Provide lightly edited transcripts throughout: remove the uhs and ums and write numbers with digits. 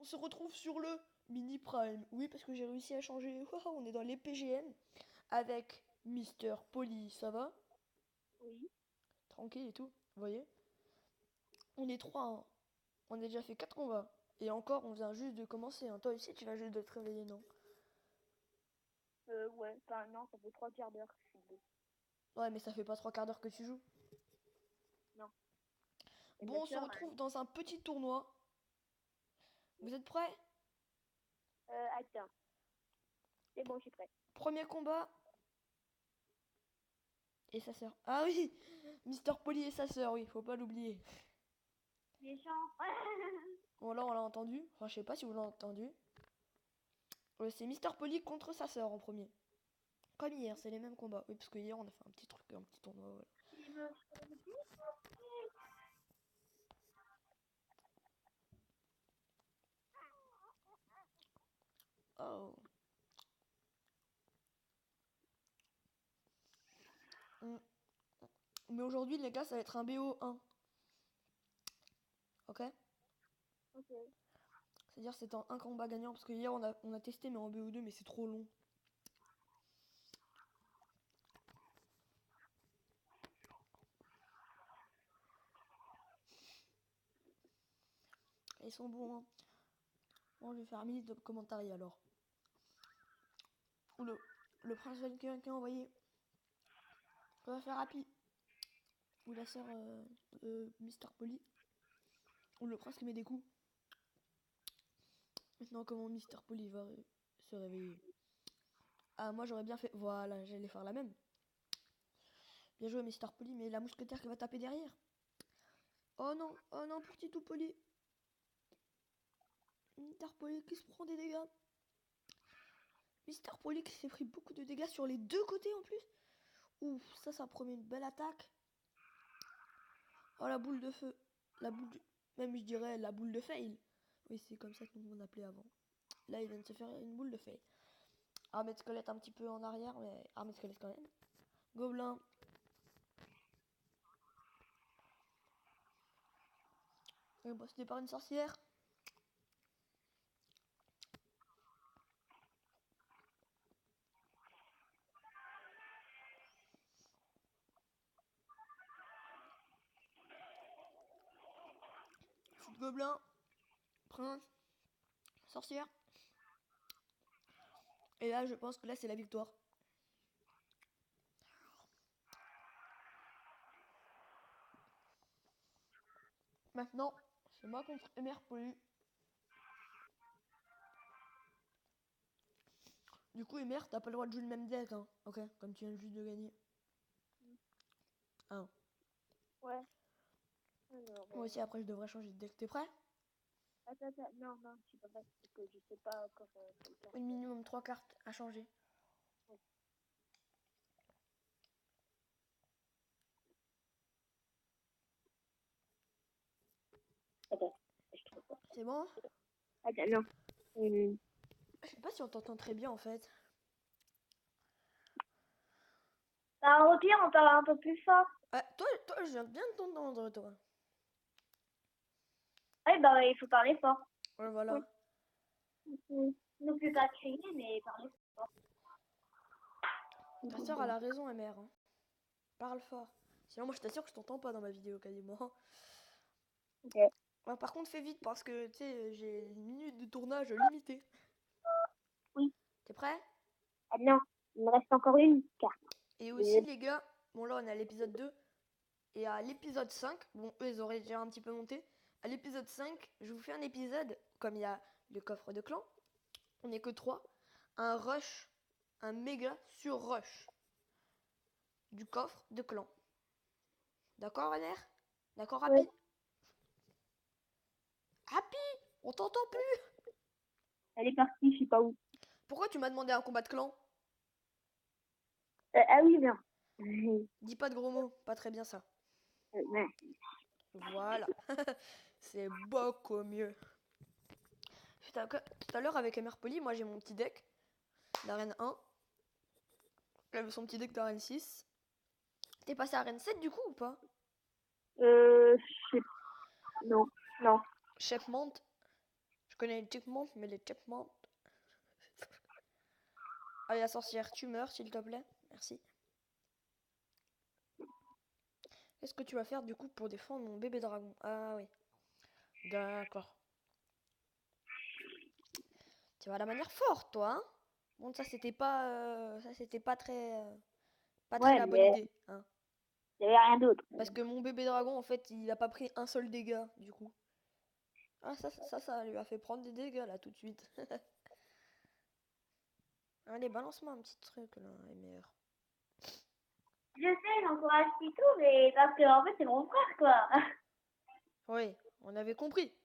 se retrouve sur le Mini Prime. Oui, parce que j'ai réussi à changer. On est dans les PGM avec Mister Polly. Ça va? Oui. Tranquille et tout. Vous voyez? On est 3, hein. On a déjà fait 4 combats. Et encore, on vient juste de commencer, hein. Toi aussi, tu vas juste de te réveiller, non? Ouais. Enfin, non, ça fait 3 quarts d'heure que je suis debout. Ouais, mais ça fait pas 3 quarts d'heure que tu joues. Non. Et Bon, ma on se soeur, retrouve dans un petit tournoi. Vous êtes prêts? attends. C'est bon, je suis prête. Premier combat. Et sa sœur. Ah oui, Mister Polly et sa sœur, oui, faut pas l'oublier. Méchant. Bon, là, on l'a entendu. Enfin, je sais pas si vous l'avez entendu. C'est Mister Polly contre sa sœur en premier. Comme hier, c'est les mêmes combats. Oui, parce que hier, on a fait un petit truc, un petit tournoi. Voilà. Il me Oh. Mm. Mais aujourd'hui, les gars, ça va être un BO1. Ok? Ok. C'est-à-dire c'est un combat gagnant. Parce que hier, on a testé, mais en BO2, mais c'est trop long. Ils sont bons, hein. Bon, je vais faire un minute de commentaire alors. Ou le prince Valkyrie qui a envoyé. On va faire Happy. Ou la sœur Mister Polly. Ou le prince qui met des coups. Maintenant, comment Mister Polly va se réveiller? Ah, moi j'aurais bien fait. Voilà, j'allais faire la même. Bien joué, Mister Polly, mais la mousquetaire qui va taper derrière. Oh non, pour Titou Polly. Mister Polly qui se prend des dégâts. Mister Polly qui s'est pris beaucoup de dégâts sur les deux côtés en plus. Ouf, ça promet une belle attaque. Oh, la boule de feu. La boule de... Même je dirais la boule de fail. Oui, c'est comme ça que nous on appelait avant. Là, il vient de se faire une boule de fail. Armée de squelette un petit peu en arrière, mais armée de squelette quand même. Gobelin. Possédé par une sorcière. Foot gobelin. Prince. Sorcière. Et là, je pense que là, c'est la victoire. Maintenant, c'est moi contre Emer Polly. Du coup, Emer, t'as pas le droit de jouer le même deck, hein. Ok, comme tu viens juste de gagner. Ah. Ouais. Alors, Moi aussi, après, je devrais changer de deck. T'es prêt? attends. Non, je suis pas prête. Parce que je sais pas encore quelle carte. Une minimum 3 cartes à changer. Ouais. Attends, je trouve pas. C'est bon? Attends, non. Je sais pas si on t'entend très bien en fait. Bah, au pire, on parle un peu plus fort. Toi, je viens bien de t'entendre, toi. Ouais, bah, il faut parler fort. Ouais, voilà. Ne plus pas crier, mais parler fort. Ta soeur, elle a raison, Emer. Hein. Parle fort. Sinon, moi, je t'assure que je t'entends pas dans ma vidéo, quasiment. Ok. Ouais, par contre, fais vite parce que, tu sais, j'ai une minute de tournage limitée. Oui. T'es prêt? Ah non, il me reste encore une carte. Et aussi, les gars, bon, là, on est à l'épisode 2. Et à l'épisode 5, bon, eux, ils auraient déjà un petit peu monté. À l'épisode 5, je vous fais un épisode, comme il y a le coffre de clan. On n'est que 3. Un rush, un méga sur rush du coffre de clan. D'accord, Emer? D'accord, Happy? Ouais. Happy? On t'entend plus? Elle est partie, je sais pas où. Pourquoi tu m'as demandé un combat de clan? Ah oui, non. Dis pas de gros mots, pas très bien ça. Ouais. Voilà. C'est beaucoup mieux. Tout à l'heure avec Emer Polly, moi j'ai mon petit deck d'arène 1. Elle avait son petit deck d'arène 6. T'es passé à arène 7 du coup ou pas? Je sais. Non. Chef Mante. connais les checkpoints, mais les checkpoints... Allez, la sorcière, tu meurs, s'il te plaît. Merci. Qu'est-ce que tu vas faire, du coup, pour défendre mon bébé dragon? Ah oui. D'accord. Tu vas à la manière forte, toi, hein? Bon, ça, c'était pas très... pas très Ouais, la bonne mais idée, hein. il n'y avait rien d'autre. Parce que mon bébé dragon, en fait, il a pas pris un seul dégât, du coup. Ah, ça lui a fait prendre des dégâts, là, tout de suite. Allez, balance-moi un petit truc, là, MR. Je sais, j'encourage Pitou, mais parce que en fait, c'est mon frère, quoi. Oui, on avait compris.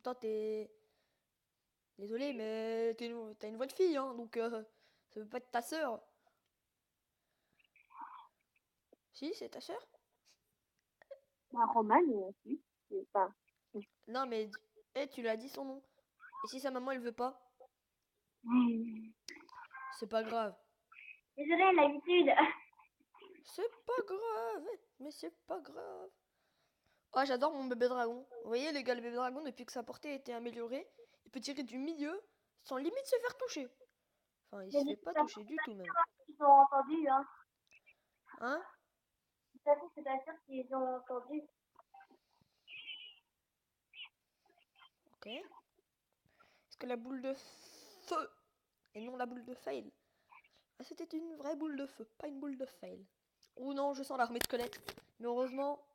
Toi, t'es... Désolé, mais t'as une voix de fille, hein, donc ça peut pas être ta sœur. Si, c'est ta sœur? Bah, Roman, si. Enfin, Non, mais... tu lui as dit son nom. Et si sa maman, elle veut pas? C'est pas grave. désolée, l'habitude. C'est pas grave, mais c'est pas grave. Ah, j'adore mon bébé dragon. Vous voyez, les gars, le bébé dragon, depuis que sa portée a été améliorée, il peut tirer du milieu sans limite se faire toucher. Enfin, il se fait pas toucher du tout, même. Ils ont entendu, hein. Hein? De toute façon, c'est pas sûr qu'ils ont entendu. Ok. Est-ce que la boule de feu et non la boule de fail? Ah, c'était une vraie boule de feu, pas une boule de fail. Ou non, je sens l'armée de squelettes. Mais heureusement...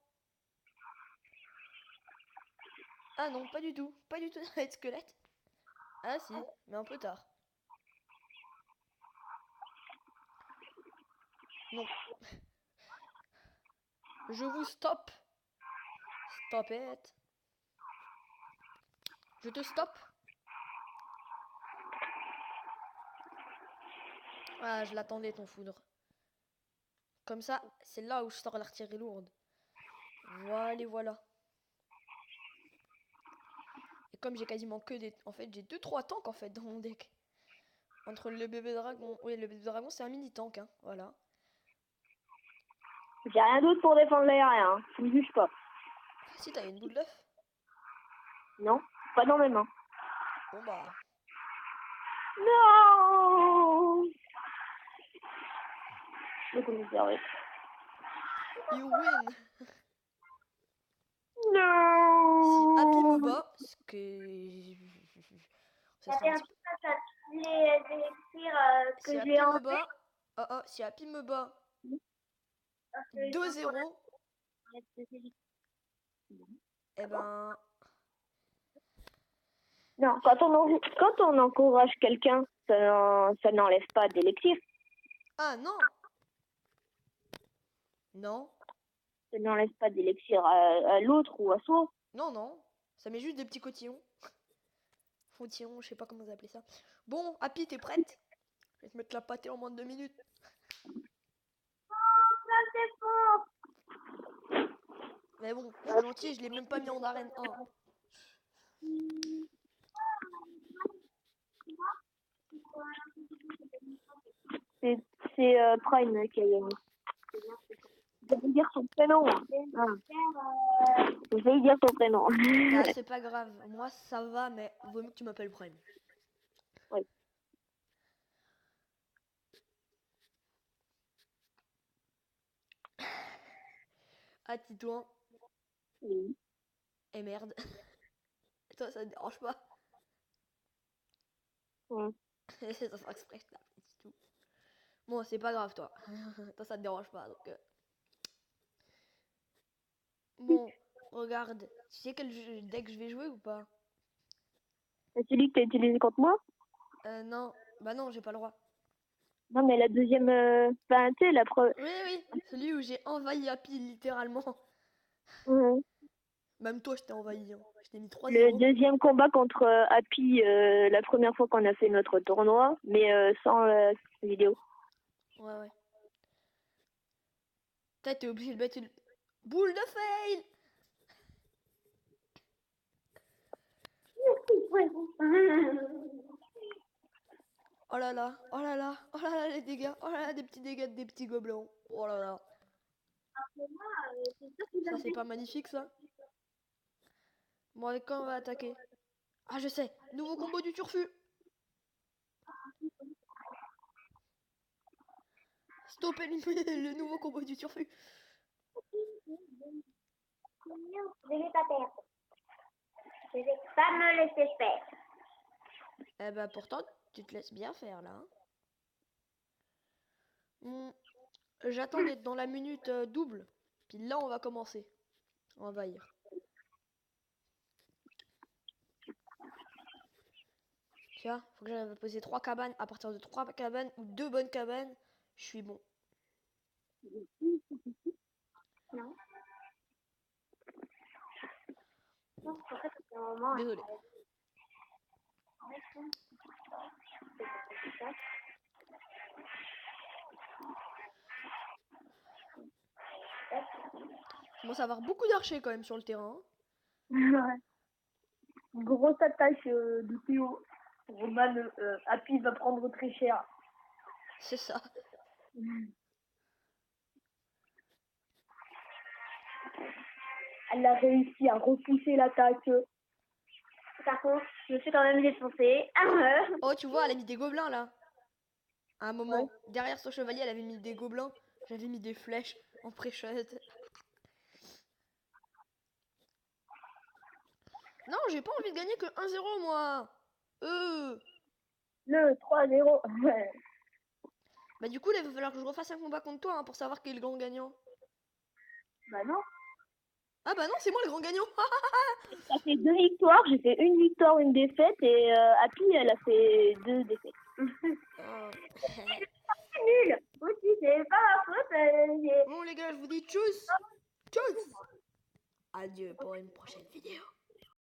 Ah non, pas du tout. Pas du tout l'armée de squelettes. Ah si, mais un peu tard. Non. Je vous stoppe. Stop it. Je te stoppe. Ah, je l'attendais ton foudre. Comme ça, c'est là où je sors l'artillerie lourde. Voilà, voilà. Et comme j'ai quasiment que des... En fait, j'ai 2-3 tanks en fait dans mon deck. Entre le bébé dragon... Oui, le bébé dragon, c'est un mini-tank, hein. Voilà. J'ai rien d'autre pour défendre l'aérien, hein. Je me juge pas. Ah, si, t'avais une boule d'œuf. Non, pas dans mes mains. Bon bah... Non. Je peux conserver. You win. Si Happy me Non. bat, ce que... Ça Ça serait fait un un petit peu ça, les électires Si que j'ai Happy en me bat... si Happy me bat parce que ils sont sur 2-0, la eh ben... Non, quand on encourage quelqu'un, ça n'enlève pas d'élixir. Ah non. Non. Ça n'enlève pas d'élixir à l'autre ou à soi. Non, non. Ça met juste des petits cotillons. Fautillons, je sais pas comment vous appelez ça. Bon, Happy, t'es prête? Je vais te mettre la pâtée en moins de 2 minutes. Ça c'est fort. Mais bon, je suis gentil, je l'ai même pas mis en arène 1. C'est Prime qui a gagné. Je vais dire son prénom. Je vais dire son prénom. Ah, c'est pas grave. Moi, ça va, mais vaut mieux que tu m'appelles Prime. Oui. Ah, Titouan. Oui. Et merde. Toi, ça te dérange pas? Ouais. Ça sera exprès, je t'appelle Titou. Bon, c'est pas grave, toi. Toi, ça te dérange pas, donc... Bon, regarde. Tu sais quel deck je vais jouer ou pas? C'est celui que tu as utilisé contre moi? Non. Bah non, j'ai pas le droit. Non, mais la deuxième. Enfin, tu sais, la première. Oui, oui. Celui où j'ai envahi Happy, littéralement. Ouais. Même toi, je t'ai envahi. Hein. Je t'ai mis Le 3-0. deuxième combat contre Happy, la première fois qu'on a fait notre tournoi, mais sans vidéo. Ouais, ouais. Peut-être t'es obligé de mettre une boule de fail. Oh là là, oh là là, oh là là, les dégâts. Oh là là, des petits dégâts des petits gobelins. Oh là là. Ça, c'est pas magnifique, ça. Bon, et quand on va attaquer? Ah, je sais. Nouveau combo du turfu. Stoppez le nouveau combo du turfu. Je vais pas perdre. Je vais pas me laisser faire. Eh ben, pourtant, tu te laisses bien faire, là. J'attends d'être dans la minute double. Puis là, on va commencer. On va envahir. Tu vois, faut que j'arrive à poser 3 cabanes. À partir de 3 cabanes ou 2 bonnes cabanes, je suis bon. Non. Non, en fait, c'est un moment. Désolé. Il commence à avoir beaucoup d'archers quand même sur le terrain. Ouais. Grosse attaque de Théo. Roman, Happy va prendre très cher. C'est ça. Elle a réussi à repousser l'attaque. Par contre, je me suis quand même défoncée. Oh, tu vois, elle a mis des gobelins là. À un moment, Ouais. derrière son chevalier, elle avait mis des gobelins. J'avais mis des flèches en pré-shot. Non, j'ai pas envie de gagner que 1-0 moi. Le 3-0. Bah du coup, là, il va falloir que je refasse un combat contre toi hein, pour savoir qui est le grand gagnant. Bah non. Ah bah non, c'est moi le grand gagnant. Ça fait 2 victoires. J'ai fait 1 victoire, 1 défaite. Et Happy, elle a fait 2 défaites. Oh. Nul. Aussi, c'est pas ma faute. Bon les gars, je vous dis tchuss. Tchuss. Adieu pour une prochaine vidéo.